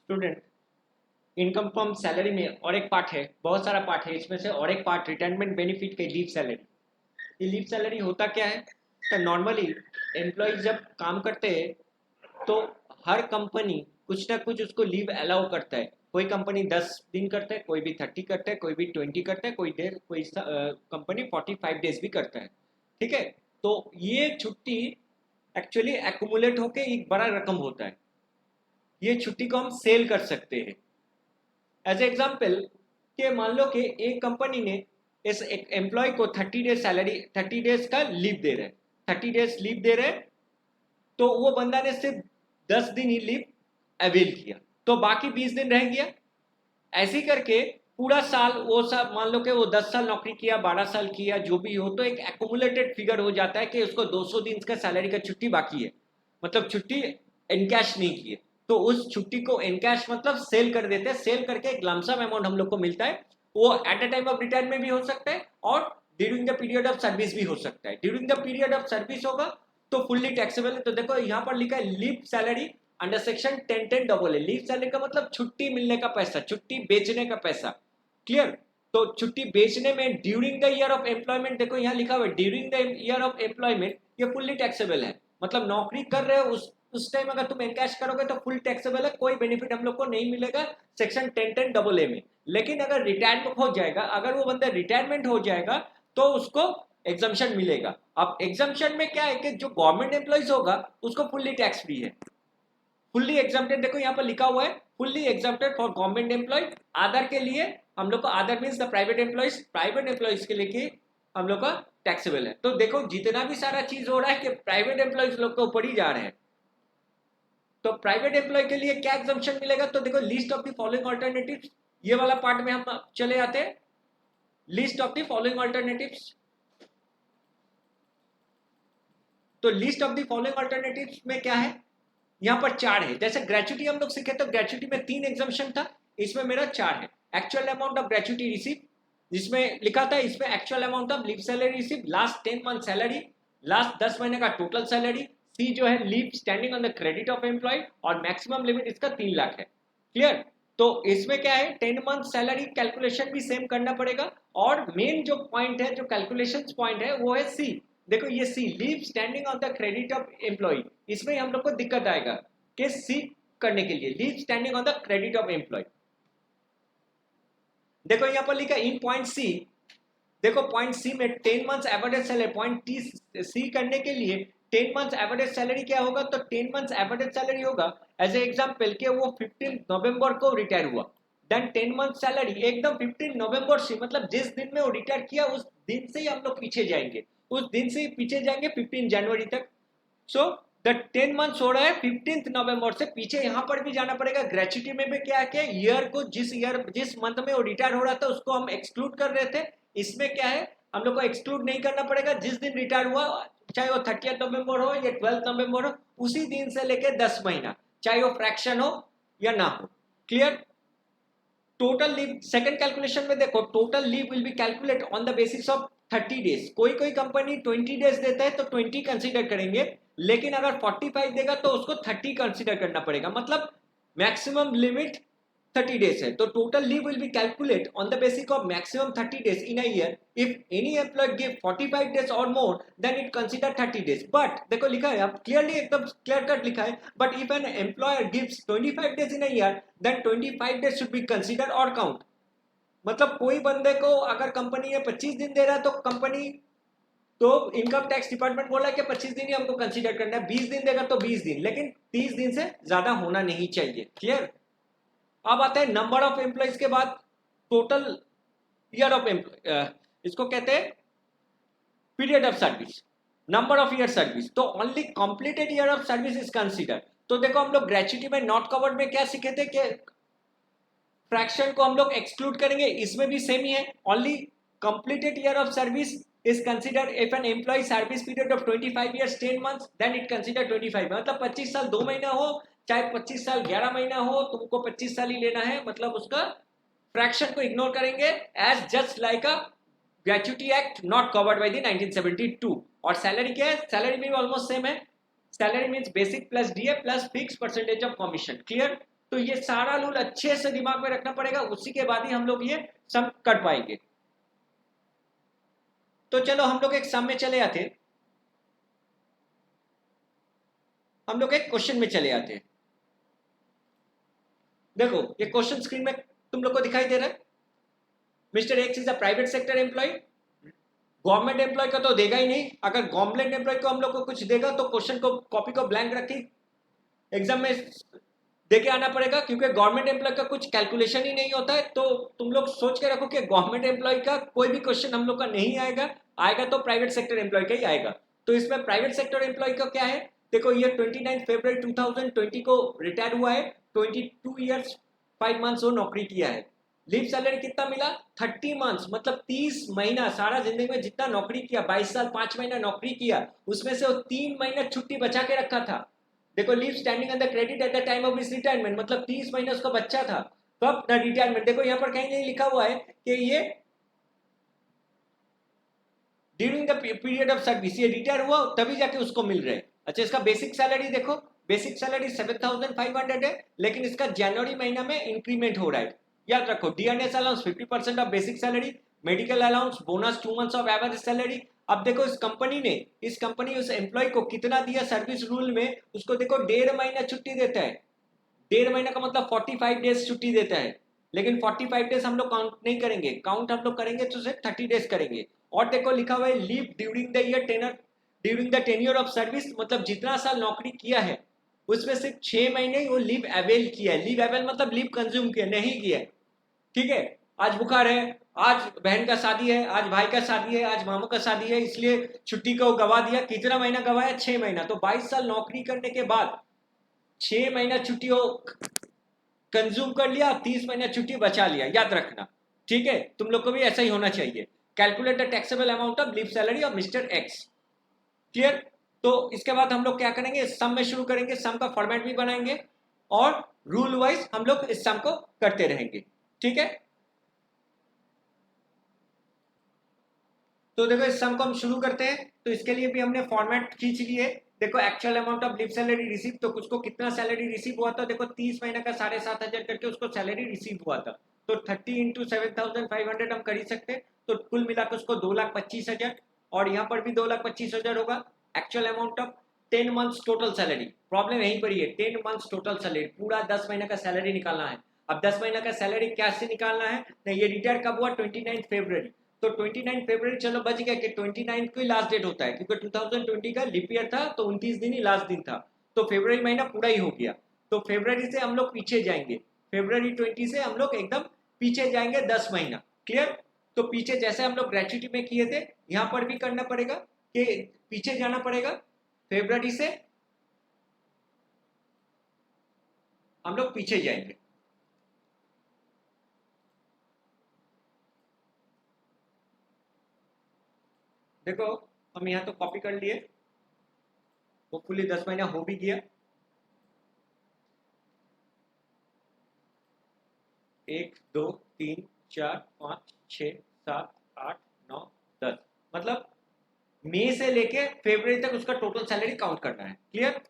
Student, income from salary में और एक पार्ट है, बहुत सारा पार्ट है, इसमें से और एक पार्ट रिटायरमेंट बेनिफिट के लीव सैलरी। ये लीव सैलरी होता क्या है? तो नॉर्मली एम्प्लॉय जब काम करते हैं तो हर कंपनी कुछ ना कुछ उसको लीव अलाउ करता है। कोई कंपनी 10 दिन करता है, कोई भी 30 करता है, कोई भी 20 करता है, कोई कंपनी 45 डेज भी करता है। ठीक है, तो ये छुट्टी एक्चुअली एक्यूमुलेट होके एक बड़ा रकम होता है। ये छुट्टी को हम सेल कर सकते हैं। एज एग्जाम्पल कि मान लो कि एक कंपनी ने इस एक एम्प्लॉय को 30 डेज सैलरी 30 डेज का लीव दे रहे हैं, 30 डेज लीव दे रहे हैं, तो वो बंदा ने सिर्फ 10 दिन ही लीव अवेल किया, तो बाकी 20 दिन रह गया। ऐसे करके पूरा साल वो सब मान लो कि वो 10 साल नौकरी किया, 12 साल किया, जो भी हो, तो एक एक्यूमुलेटेड फिगर हो जाता है कि उसको 200 दिन का सैलरी का छुट्टी बाकी है, मतलब छुट्टी इनकैश नहीं की है। तो उस छुट्टी को इनकैश मतलब सेल कर देते हैं, सेल करके एक लमसम अमाउंट हम लोग को मिलता है। वो at a time of retirement भी हो सकता है और during the period of service भी हो सकता है। During the period of service होगा तो फुल्ली टैक्सेबल है। तो देखो यहाँ पर लिखा है leave salary under section 1010 AA। Leave salary का मतलब छुट्टी मिलने का पैसा, छुट्टी बेचने का पैसा। क्लियर? तो छुट्टी बेचने में during the year of employment, देखो यहाँ लिखा हुआ है during the year of employment, ये फुल्ली टैक्सेबल है। मतलब नौकरी कर रहे हो उस टाइम अगर तुम एनकैश करोगे तो फुल टैक्सेबल है, कोई बेनिफिट हम लोग को नहीं मिलेगा सेक्शन 1010 AA में। लेकिन अगर रिटायरमेंट हो जाएगा, अगर वो बंदा रिटायरमेंट हो जाएगा तो उसको एग्जम्पशन मिलेगा। अब एग्जम्पशन में क्या है कि जो गवर्नमेंट एम्प्लॉइज होगा उसको फुल्ली टैक्स फ्री है, फुल्ली एग्जम्प्टेड। देखो यहाँ पर लिखा हुआ है fully exempted for government employee. आदर के लिए हम लोग को, आदर मीन्स द प्राइवेट एम्प्लॉयज के लिए हम लोग का टैक्सेबल है। तो देखो जितना भी सारा चीज हो रहा है कि प्राइवेट एम्प्लॉयज लोग को ऊपर ही जा रहे हैं। तो प्राइवेट एम्प्लॉय के लिए क्या एग्जम्पशन मिलेगा? तो देखो list of the following alternatives, ये वाला पार्ट में हम चले आते हैं। List of the following alternatives, तो list of the following alternatives में क्या है? यहाँ पर 4 है। जैसे ग्रेचुटी हम लोग सीखे तो ग्रेचुटी में 3 एग्जम्पशन था, इसमें मेरा 4 है। Actual amount of gratuity receive, जिसमें लिखा था इसमें actual amount of leave salary receive, last 10 month salary, last 10 महीने का टोटल सैलरी। सी जो है leave standing on the credit of employee, और मैक्सिमम लिमिट इसका 3 लाख है। क्लियर? तो इसमें क्या है, 10 मंथ सैलरी कैलकुलेशन भी सेम करना पड़ेगा। और मेन जो पॉइंट है, जो कैलकुलेशन पॉइंट है, वो है सी। देखो ये C, leave standing on the credit of employ, इसमें हम लोग को दिक्कत आएगा कि सी करने के लिए leave standing on the credit of employee. देखो यहाँ पर लिखा इन पॉइंट सी, देखो पॉइंट सी में 10 months average salary, point T C करने के लिए 10 मंथ्स एवरेज सैलरी क्या होगा? तो 10 मंथ्स एवरेज सैलरी होगा एज ए एग्जांपल के वो 15 नवंबर को रिटायर हुआ, देन 10 मंथ सैलरी एकदम 15 नवंबर से, मतलब जिस दिन में वो रिटायर किया उस दिन से ही हम लोग पीछे जाएंगे, उस दिन से ही पीछे जाएंगे 15 जनवरी तक। सो द 10 मंथ्स हो रहा है 15 नवंबर से पीछे। यहां पर भी जाना पड़ेगा। ग्रेचुटी में भी क्या है, ईयर को जिस मंथ में वो रिटायर हो रहा था उसको हम एक्सक्लूड कर रहे थे। इसमें क्या है, हम लोग को एक्सक्लूड नहीं करना पड़ेगा। जिस दिन रिटायर हुआ, चाहे वो 30 नवंबर हो या 12 नवंबर हो, उसी दिन से लेकर 10 महीना, चाहे वो फ्रैक्शन हो या ना हो। Clear? Total leave second calculation में देखो, total leave will be calculate on the basis of 30 days. कोई कोई कंपनी 20 डेज देता है तो 20 कंसीडर करेंगे, लेकिन अगर 45 देगा तो उसको 30 कंसीडर करना पड़ेगा। मतलब मैक्सिमम लिमिट 30 डेज है, तो total leave will be calculate on the basis of maximum 30 days in a year. If any employ give 45 days और more than it consider 30 days. But देखो लिखा है, अब क्लियरली एकदम क्लियर कट लिखा है, but if an employer gives 25 days in a year then 25 days should be consider or count. मतलब कोई बंदे को अगर कंपनी ये 25 दिन दे रहा है तो कंपनी, तो इनकम टैक्स डिपार्टमेंट बोला कि 25 दिन ही हमको कंसीडर करना है। 20 दिन देगा तो 20 दिन, लेकिन 30 दिन से ज्यादा होना नहीं चाहिए। क्लियर? अब आता है नंबर ऑफ एम्प्लॉइज के बाद टोटल ईयर ऑफ एम्प्लॉय, इसको कहते हैं period of service, number of year service. तो only completed year of service is consider. तो देखो हम लोग ग्रेचुटी में नॉट कवर्ड में क्या सीखे थे कि फ्रैक्शन को हम लोग एक्सक्लूड करेंगे, इसमें भी सेम ही है। Only completed year of service is consider if an employee service period of 25 years 10 months then it consider 25। मतलब 25 साल 2 महीना हो, चाहे 25 साल 11 महीना हो, तुमको 25 साल ही लेना है। मतलब उसका फ्रैक्शन को इग्नोर करेंगे as just like a gratuity act not covered by the 1972। और सैलरी क्या है? सैलरी भी ऑलमोस्ट सेम है। Salary means basic plus DA plus fix percentage of commission. Clear? तो ये सारा रूल अच्छे से दिमाग में रखना पड़ेगा, उसी के बाद ही हम लोग ये सम कर पाएंगे। तो चलो हम लोग एक सम में चले आते, हम लोग एक क्वेश्चन में चले आते। देखो ये क्वेश्चन स्क्रीन में तुम लोग को दिखाई दे रहा है। Mister X is a private sector employee. Government employee का तो देगा ही नहीं, अगर गवर्नमेंट एम्प्लॉय को हम लोग को कुछ देगा तो क्वेश्चन को कॉपी को ब्लैंक रखी एग्जाम में देके आना पड़ेगा, क्योंकि गवर्नमेंट एम्प्लॉय का कुछ कैलकुलेशन ही नहीं होता है। तो तुम लोग सोच के रखो कि गवर्नमेंट एम्प्लॉय का कोई भी क्वेश्चन हम लोग का नहीं आएगा, आएगा तो प्राइवेट सेक्टर एम्प्लॉय का ही आएगा। तो इसमें प्राइवेट सेक्टर एम्प्लॉय का क्या है, देखो ये 29 फरवरी 2020 को रिटायर हुआ है, 22 ईयर्स 5 मंथ्स वो नौकरी किया है। लीव सैलरी कितना मिला, 30 मंथ्स, मतलब 30 महीना, सारा जिंदगी में जितना नौकरी किया, 22 साल 5 महीना नौकरी किया, उसमें से वो 3 महीना छुट्टी बचा के रखा था। देखो leave standing on the credit at the time of his retirement, मतलब 30 महीने उसका बच्चा था कब ना रिटायरमेंट। देखो यहाँ पर कहीं नहीं लिखा हुआ है कि ये during the period of service, ये रिटायर हुआ तभी जाके उसको मिल रहे हैं। अच्छा इसका बेसिक सैलरी देखो, बेसिक सैलरी 7,500 है, लेकिन इसका जनवरी महीना में इंक्रीमेंट हो रहा है। याद रखो DNS allowance 50% of basic salary, medical allowance, bonus 2 months of average salary. अब देखो इस कंपनी उस एम्प्लॉय को कितना दिया सर्विस रूल में, उसको देखो 1.5 महीना छुट्टी देता है। 1.5 महीना का मतलब 45 डेज छुट्टी देता है, लेकिन 45 डेज हम लोग काउंट नहीं करेंगे, काउंट हम लोग करेंगे तो सिर्फ 30 डेज करेंगे। और देखो लिखा हुआ है leave during the year tenure, during the tenure of service, मतलब जितना साल नौकरी किया है उसमें सिर्फ 6 महीने ही वो लीव अवेल किया है। लीव अवेल मतलब लीव कंज्यूम किया नहीं किया है। ठीक है, आज बुखार है, आज बहन का शादी है, आज भाई का शादी है, आज मामू का शादी है, इसलिए छुट्टी को गवा दिया। कितना महीना गवाया, 6 महीना। तो 22 साल नौकरी करने के बाद 6 महीना छुट्टी हो कंज्यूम कर लिया, 30 महीना छुट्टी बचा लिया, याद रखना। ठीक है, तुम लोग को भी ऐसा ही होना चाहिए। Calculate the taxable amount of leave salary of mister x. Clear. तो इसके बाद हम लोग क्या करेंगे, सम में शुरू करेंगे, सम का फॉर्मेट भी बनाएंगे और रूल वाइज हम लोग इस सम को करते रहेंगे। ठीक है, तो देखो इस सम को हम शुरू करते हैं। तो इसके लिए भी हमने फॉर्मेट खींच लिए। देखो actual amount of leave salary receive, तो उसको कितना सैलरी रिसीव हुआ था, देखो 30 महीने का 7,500 करके उसको सैलरी रिसीव हुआ था। तो 30 इंटू 7,500 हम कर ही सकते हैं, तो कुल मिलाकर उसको 2,25,000, और यहाँ पर भी 2,25,000 होगा। Actual amount of 10 months total salary, problem यहीं पर ही है, 10 मंथ्स टोटल सैलरी, पूरा 10 महीने का सैलरी निकालना है। अब 10 महीने का सैलरी कैसे निकालना है, नहीं ये रिटायर कब हुआ, 29 फरवरी। तो 29 फरवरी चलो बच गया कि 29 को ही लास्ट डेट होता है, क्योंकि 2020 का लीप ईयर था तो 29 दिन ही लास्ट दिन था। तो फरवरी महीना पूरा ही हो गया। तो फरवरी से हम लोग पीछे जाएंगे, फरवरी 20 से हम लोग एकदम पीछे जाएंगे 10 महीना। क्लियर। तो पीछे जैसे हम लोग ग्रेचुटी में किए थे, यहाँ पर भी करना पड़ेगा कि पीछे जाना पड़ेगा। फरवरी से हम लोग पीछे जाएंगे। देखो हम यहाँ तो कॉपी कर लिए, होपफुली 10 महीना हो भी गया। 1 2 3 4 5 6 7 8 9 10, मतलब मई से लेके फरवरी तक उसका टोटल सैलरी काउंट करना है। क्लियर।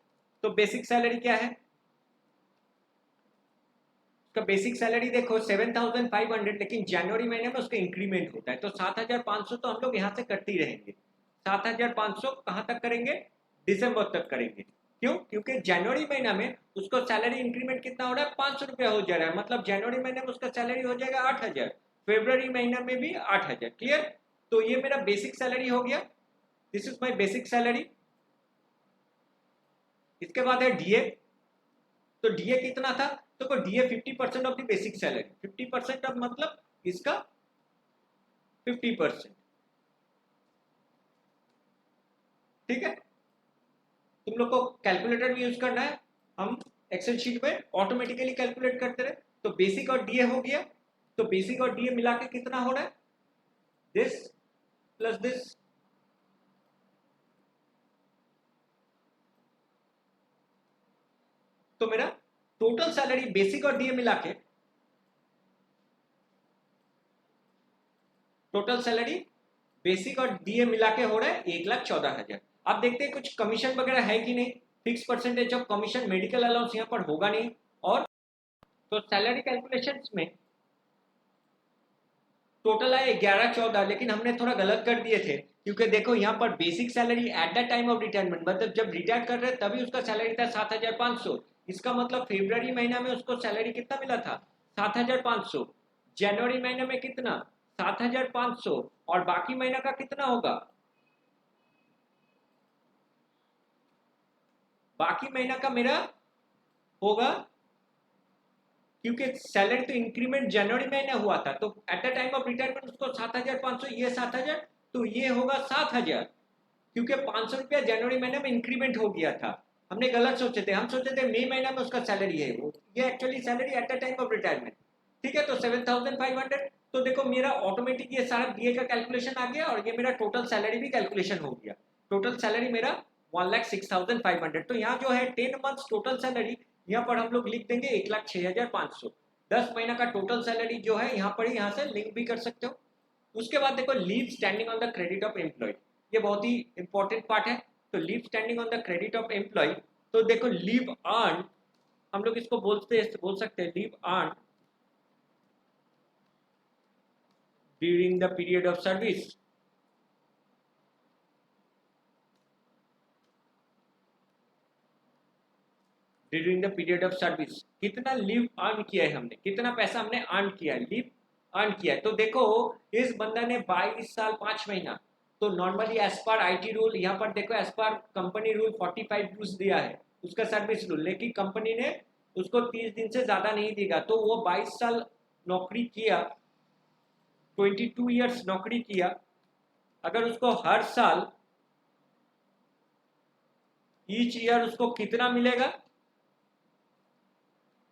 तो बेसिक सैलरी क्या है, उसका बेसिक सैलरी देखो 7,500, लेकिन जनवरी महीने में उसका इंक्रीमेंट होता है, तो 7,500 तो हम लोग यहाँ से करते ही रहेंगे। 7,500 कहाँ तक करेंगे, दिसंबर तक करेंगे। क्यों, क्योंकि जनवरी महीना में उसको सैलरी इंक्रीमेंट कितना हो रहा है, 500 रुपया हो जा रहा है, मतलब जनवरी महीने में उसका सैलरी हो जाएगा 8,000, फरवरी महीना में भी 8,000। क्लियर। तो ये मेरा बेसिक सैलरी हो गया, this is my basic salary. इसके बाद है डीए। तो डीए कितना था, तो DA 50% of the basic salary, 50% of मतलब इसका 50%। ठीक है, तुम लोग को कैलकुलेटर भी यूज करना है, हम एक्सेल शीट में ऑटोमेटिकली कैलकुलेट करते रहे। तो बेसिक और डीए हो गया, तो बेसिक और डीए मिला के कितना हो रहा है, दिस प्लस दिस। तो मेरा टोटल सैलरी बेसिक और डीए मिला के, टोटल सैलरी बेसिक और डीए मिला के हो रहा है 1,14,000। अब देखते हैं कुछ कमीशन वगैरह है कि नहीं। Fix percentage of commission, medical allowance यहाँ पर होगा नहीं, और तो सैलरी कैलकुलेशंस में टोटल आए 11-14, लेकिन हमने थोड़ा गलत कर दिए थे, क्योंकि देखो यहाँ पर basic salary at the time of retirement, मतलब जब रिटायर कर रहे तभी उसका सैलरी था 7,500। इसका मतलब फरवरी महीना में उसको सैलरी कितना मिला था? 7,500। जनवरी महीने में कितना? 7,500। और बाकी महीना का कितना होगा? बाकी महीना का मेरा होगा, क्योंकि सैलरी तो इंक्रीमेंट जनवरी महीने हुआ था, तो at the time of retirement उसको 7,500, ये 7,000, तो ये होगा 7,000, क्योंकि 500 रुपया जनवरी महीने में इंक्रीमेंट हो गया था। हमने गलत सोचे थे, हम सोचे थे मई महीना में उसका सैलरी है वो, ये actually salary at the time of retirement. ठीक है, तो 7,500। तो देखो मेरा ऑटोमेटिक ये सारा बीए का कैलकुलेशन आ गया, और ये मेरा टोटल सैलरी भी कैलकुलेशन हो गया। टोटल सैलरी मेरा 1,06,500। तो यहाँ जो है 10 मंथ्स टोटल सैलरी, यहाँ पर हम लोग लिख देंगे 1,06,500। 10 महीना का टोटल सैलरी जो है यहाँ पर, यहाँ से लिंक भी कर सकते हो। उसके बाद देखो leave standing on the credit of employee, ये बहुत ही इंपॉर्टेंट पार्ट है। तो leave standing on the credit of employee, तो देखो लीव अर्न, हम लोग इसको बोल सकते हैं leave earn during the period of service. During the period of service कितना लीव अर्न किया है हमने, कितना पैसा हमने अर्न किया है, लीव अर्न किया है। तो देखो इस बंदा ने 22 साल 5 महीना, तो normally as per IT rule, यहाँ पर देखो as per company rule 45 use दिया है उसका सर्विस रूल, लेकिन कंपनी ने उसको 30 दिन से ज्यादा नहीं देगा। तो वो 22 साल नौकरी किया, 22 ईयर्स नौकरी किया, अगर उसको हर साल ईच ईयर उसको कितना मिलेगा?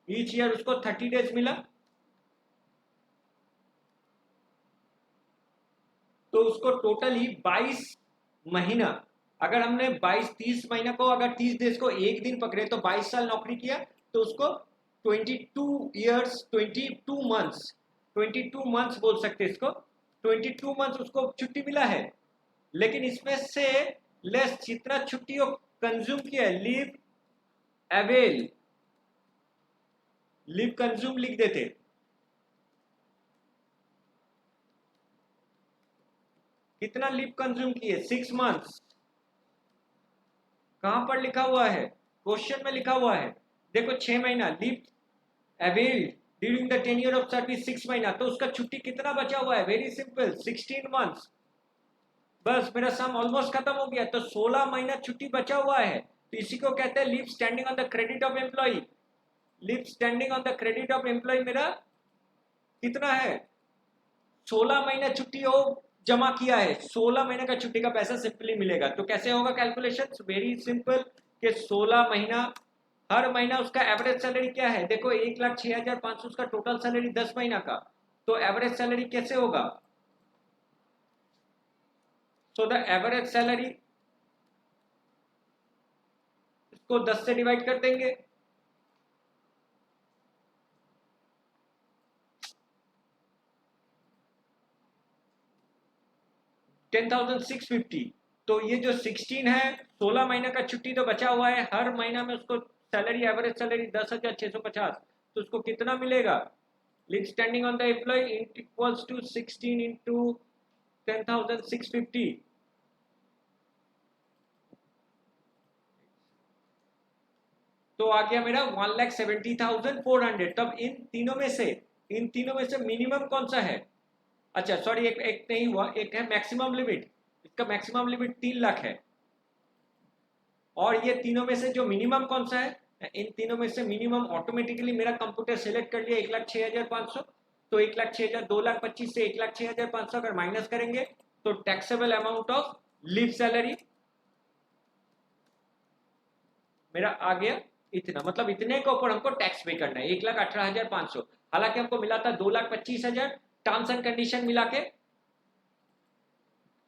ईच ईयर उसको 30 डेज मिला, तो उसको टोटल ही 22 महीना, अगर हमने 22-30 महीना को, अगर 30 डेज को एक दिन पकड़े तो 22 साल नौकरी किया, तो उसको 22 ईयर्स 22 मंथ्स, 22 मंथ्स बोल सकते हैं इसको, 22 मंथ्स उसको छुट्टी मिला है। लेकिन इसमें से लेस जितना छुट्टी वो कंज्यूम किया है, लीव अवेल, लीव कंज्यूम लिख देते, कितना लीव कंज्यूम किए? 6 मंथ्स। कहां पर लिखा हुआ है? क्वेश्चन में लिखा हुआ है, देखो 6 महीना leave availed during the tenure of service 6 महीना, तो उसका छुट्टी कितना बचा हुआ है? Very simple, 16 months. बस मेरा सम ऑलमोस्ट खत्म हो गया, तो 16 महीना छुट्टी बचा हुआ है, तो इसी को कहते हैं leave standing on the credit of employee. Leave standing on the credit of employee मेरा कितना है? 16 महीना छुट्टी हो जमा किया है, 16 महीने का छुट्टी का पैसा सिंपली मिलेगा। तो कैसे होगा कैलकुलेशन? वेरी सिंपल, कि 16 महीना, हर महीना उसका एवरेज सैलरी क्या है? देखो 1,06,500 उसका टोटल सैलरी 10 महीना का, तो एवरेज सैलरी कैसे होगा? सो द एवरेज सैलरी, इसको 10 से डिवाइड कर देंगे, $10,650। तो ये जो 16 है, 16 महीने का छुट्टी तो बचा हुआ है, हर महीना में उसको सैलरी, एवरेज सैलरी 10,650, तो उसको कितना मिलेगा? Leave standing on the employee equals to 16 into 10,650, तो आ गया मेरा 1,70,400। तब इन तीनों में से मिनिमम कौन सा है? अच्छा सॉरी, एक एक नहीं हुआ, एक है मैक्सिमम लिमिट, इसका मैक्सिमम लिमिट 3 लाख है। और ये तीनों में से जो मिनिमम कौन सा है? इन तीनों में से मिनिमम ऑटोमेटिकली मेरा कंप्यूटर सेलेक्ट कर लिया 1,06,500। तो 1,06,000, 2,25,000 से 1,06,500 अगर माइनस करेंगे, तो taxable amount of leave salary मेरा आ गया इतना, मतलब इतने के ऊपर हमको टैक्स पे करना है, 1,18,500। हालांकि हमको मिला था 2,25,000, टर्म्स एंड कंडीशन मिला के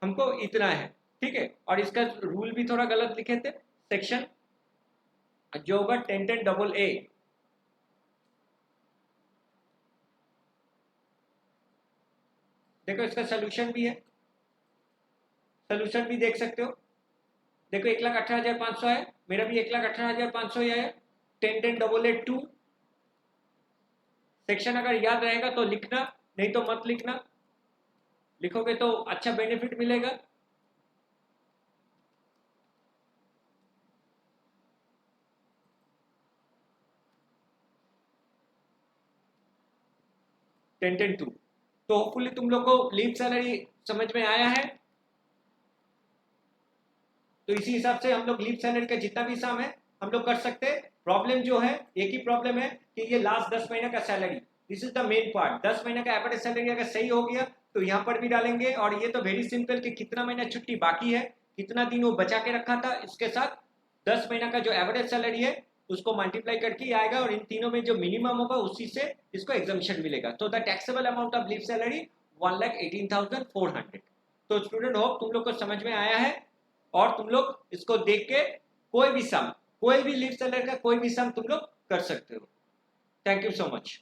हमको इतना है। ठीक है, और इसका रूल भी थोड़ा गलत लिखे थे, सेक्शन जो होगा 10(10)AA। देखो इसका सोल्यूशन भी है, सोल्यूशन भी देख सकते हो। देखो 1,18,500 है, मेरा भी 1,18,500 ही है, 10(10)AA 2, सेक्शन अगर याद रहेगा तो लिखना, नहीं तो मत लिखना, लिखोगे तो अच्छा बेनिफिट मिलेगा। Ten to. तो होपफुली तुम लोग को लीव सैलरी समझ में आया है। तो इसी हिसाब से हम लोग लीव सैलरी का जितना भी सम है हम लोग कर सकते हैं। प्रॉब्लम जो है, एक ही प्रॉब्लम है कि ये लास्ट 10 महीने का salary, this is the main part. 10 महीने का एवरेज सैलरी अगर सही हो गया तो यहाँ पर भी डालेंगे, और ये तो वेरी सिंपल कि कितना महीना छुट्टी बाकी है, कितना दिन वो बचा के रखा था, इसके साथ 10 महीना का जो एवरेज सैलरी है उसको मल्टीप्लाई करके ही आएगा, और इन तीनों में जो मिनिमम होगा उसी से इसको एग्जामिशन मिलेगा। तो the taxable amount of leave salary 1,18,400। तो स्टूडेंट होप तुम लोग को समझ में आया है, और तुम लोग इसको देख के कोई भी सम, कोई भी लीव सैलरी का कोई भी सम तुम लोग कर सकते हो। Thank you so much.